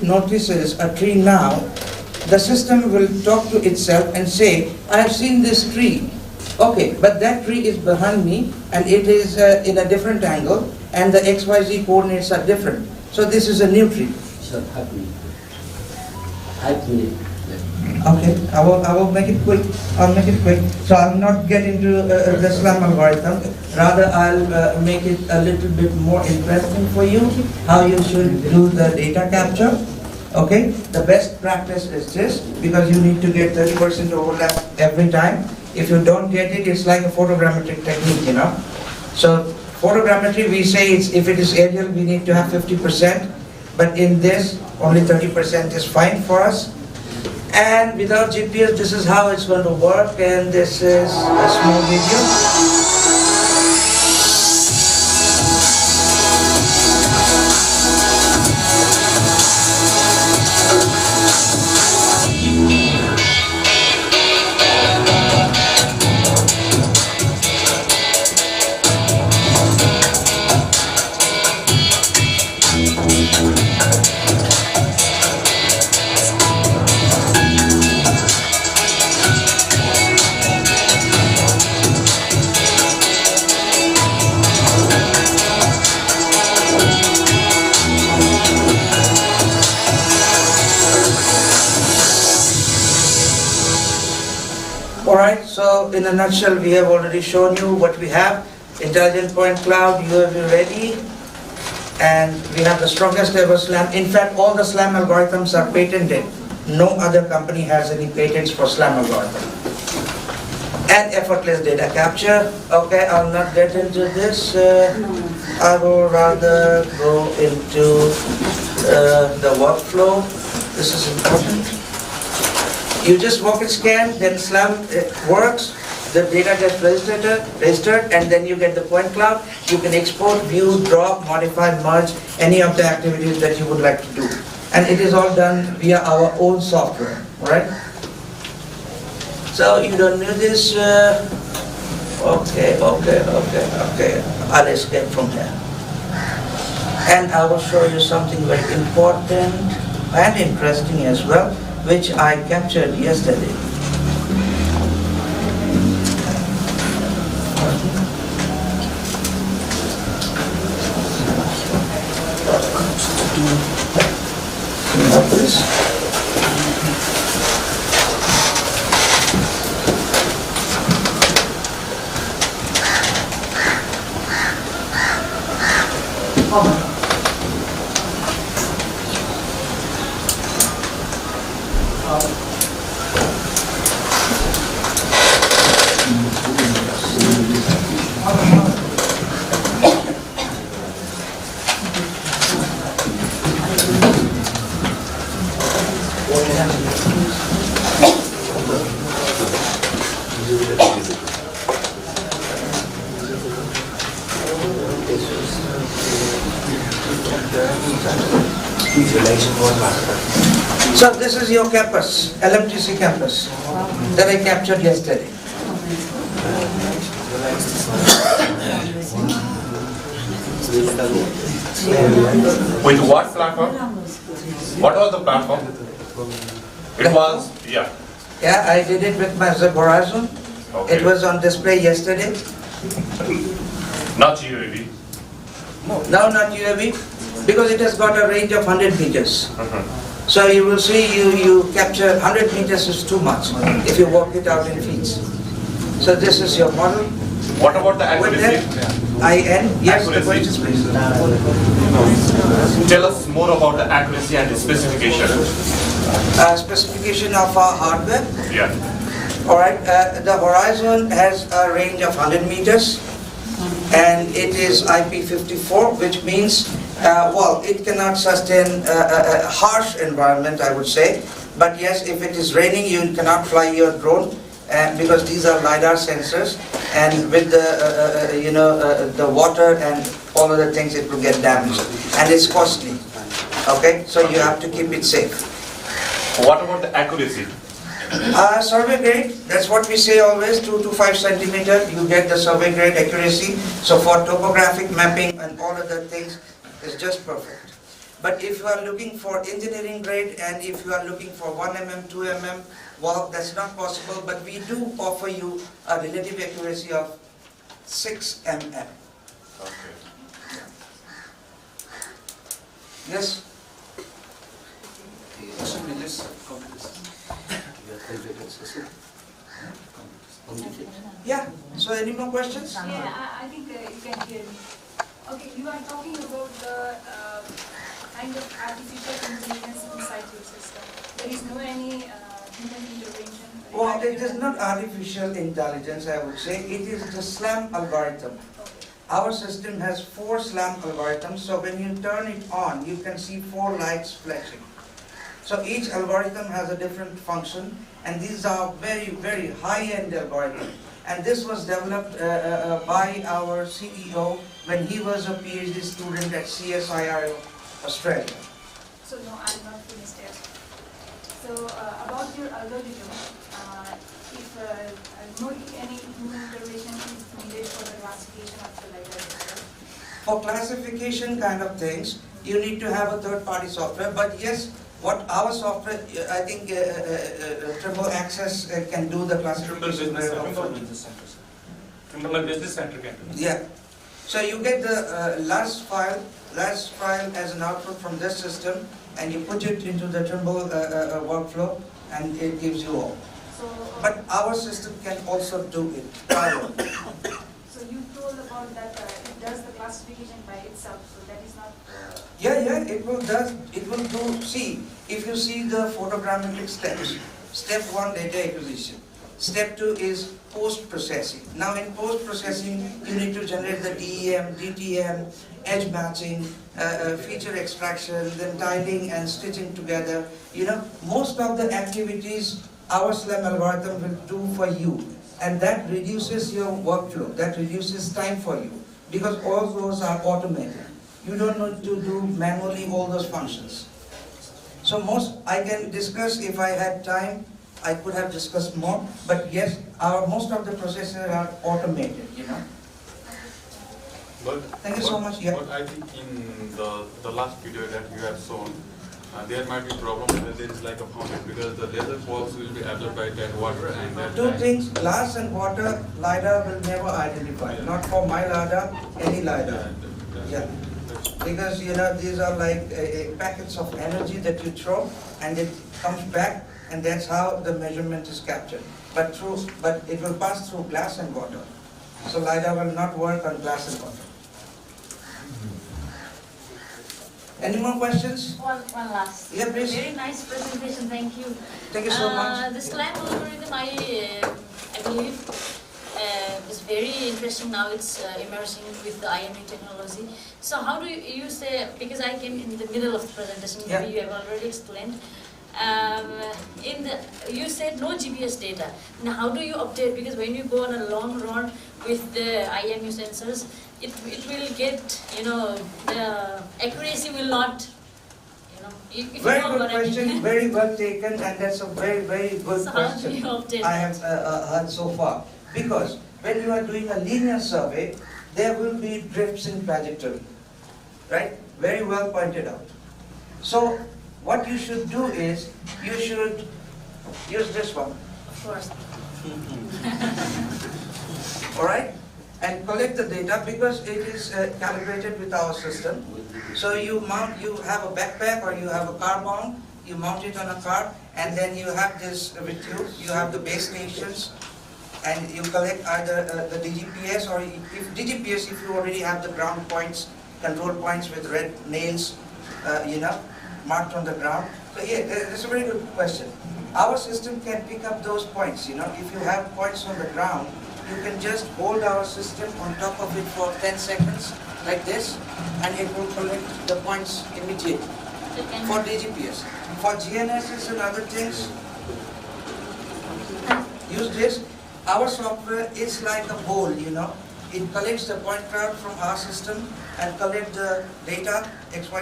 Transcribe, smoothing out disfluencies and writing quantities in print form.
notices a tree now, the system will talk to itself and say, I have seen this tree. Okay, but that tree is behind me and it is in a different angle and the XYZ coordinates are different. So this is a new tree. Sir, happy. Okay, I will make it quick. I'll make it quick. So I'll not get into the SLAM algorithm. Rather, I'll make it a little bit more interesting for you, how you should do the data capture. Okay, the best practice is this, because you need to get 30% overlap every time. If you don't get it, it's like a photogrammetric technique, you know. So photogrammetry, we say if it is aerial, we need to have 50%. But in this, only 30% is fine for us. And without GPS, this is how it's going to work, and this is a small video. Alright, so in a nutshell, we have already shown you what we have. Intelligent point cloud, UAV ready, and we have the strongest ever SLAM. In fact, all the SLAM algorithms are patented. No other company has any patents for SLAM algorithm. And effortless data capture. Okay, I'll not get into this. I will rather go into the workflow. This is important. You just walk and scan, then SLAM works, the data gets registered, and then you get the point cloud. You can export, view, drop, modify, merge, any of the activities that you would like to do. And it is all done via our own software, right? So you don't know this, okay. I'll escape from here. And I will show you something very important and interesting as well, which I captured yesterday. So this is your campus, LMTC campus, that I captured yesterday. With what platform? What was the platform? It was, yeah. Yeah, I did it with my Horizon. Okay. It was on display yesterday. Not UAV. No, not UAV, because it has got a range of 100 meters. So you will see you capture 100 meters is too much if you walk it out in feet. So this is your model. What about the accuracy? IN, yes, the Accuracy. questions please. Tell us more about the accuracy and the specification. Specification of our hardware. Yeah. Alright, the Horizon has a range of 100 meters and it is IP54, which means, well, it cannot sustain a harsh environment, I would say. But yes, if it is raining, you cannot fly your drone because these are LiDAR sensors, and with the the water and all other things, it will get damaged, and it's costly. Okay, so you have to keep it safe. What about the accuracy? Survey grade, that's what we say always, 2 to 5 centimeter, you get the survey grade accuracy. So for topographic mapping and all other things, it's just perfect. But if you are looking for engineering grade and if you are looking for 1 mm, 2 mm, well, that's not possible, but we do offer you a relative accuracy of 6 mm. Okay. Yes? Yeah, so any more questions? Yeah, I think you can hear me. Okay, you are talking about the kind of artificial intelligence inside your system. There is no any human intervention. Well, it is not artificial intelligence, I would say. It is the SLAM algorithm. Okay. Our system has 4 SLAM algorithms, so when you turn it on, you can see 4 lights flashing. So each algorithm has a different function, and these are very, very high-end algorithms. And this was developed by our CEO when he was a PhD student at CSIR Australia. So no, I'm not finished yet. So about your algorithm, if no any human intervention is needed for the classification of the LiDAR. For classification kind of things, you need to have a third-party software, but yes, what our software, I think Triple Access can do the classification very well. Internal Business Center can do. Yeah. So you get the last file as an output from this system, and you put it into the Trimble workflow, and it gives you all. So, But our system can also do it. so you told about that it does the classification by itself, so that is not... Yeah, it will do, see, if you see the photogrammetric steps, step 1, data acquisition. Step 2 is post-processing. Now in post-processing, you need to generate the DEM, DTM, edge matching, feature extraction, then tiling and stitching together. You know, most of the activities our SLAM algorithm will do for you. And that reduces your workflow, that reduces time for you, because all those are automated. You don't need to do manually all those functions. So I can discuss, if I had time, I could have discussed more, but yes, most of the processes are automated, you know. But, Thank you so much. Yeah. But I think in the last video that you have shown, there might be problem where there is like a fountain because the laser pulse will be absorbed by that water and that. 2 things, glass and water, LiDAR will never identify. Not for my LiDAR, any LiDAR. Yeah. Because you know, these are like packets of energy that you throw and it comes back, and that's how the measurement is captured. But it will pass through glass and water. So LiDAR will not work on glass and water. Any more questions? One last. Yeah, please. Very nice presentation, thank you. Thank you so much. The SLAM algorithm, I believe, is very interesting now. It's emerging with the IME technology. So how do you say, because I came in the middle of the presentation, Yeah. maybe you have already explained. You said no GPS data. Now how do you update? Because when you go on a long run with the IMU sensors, it will get, you know, the accuracy will not, you know, if you Very know good what I mean. question, very well taken, and that's a very, very good So how do question you update I have heard so far. Because when you are doing a linear survey, there will be drifts in trajectory, right? Very well pointed out. So what you should do is, you should use this one, Of course. all right? And collect the data because it is calibrated with our system. So you have a backpack or you have a car mount, you mount it on a car, and then you have this with you. You have the base stations, and you collect either the DGPS or if you already have the ground points, control points with red nails, you know, marked on the ground. So yeah, that's a very good question. Our system can pick up those points, you know. If you have points on the ground, you can just hold our system on top of it for 10 seconds, like this, and it will collect the points immediately for DGPS. For GNSS and other things, use this. Our software is like a bowl, you know. It collects the point cloud from our system and collect the data, XY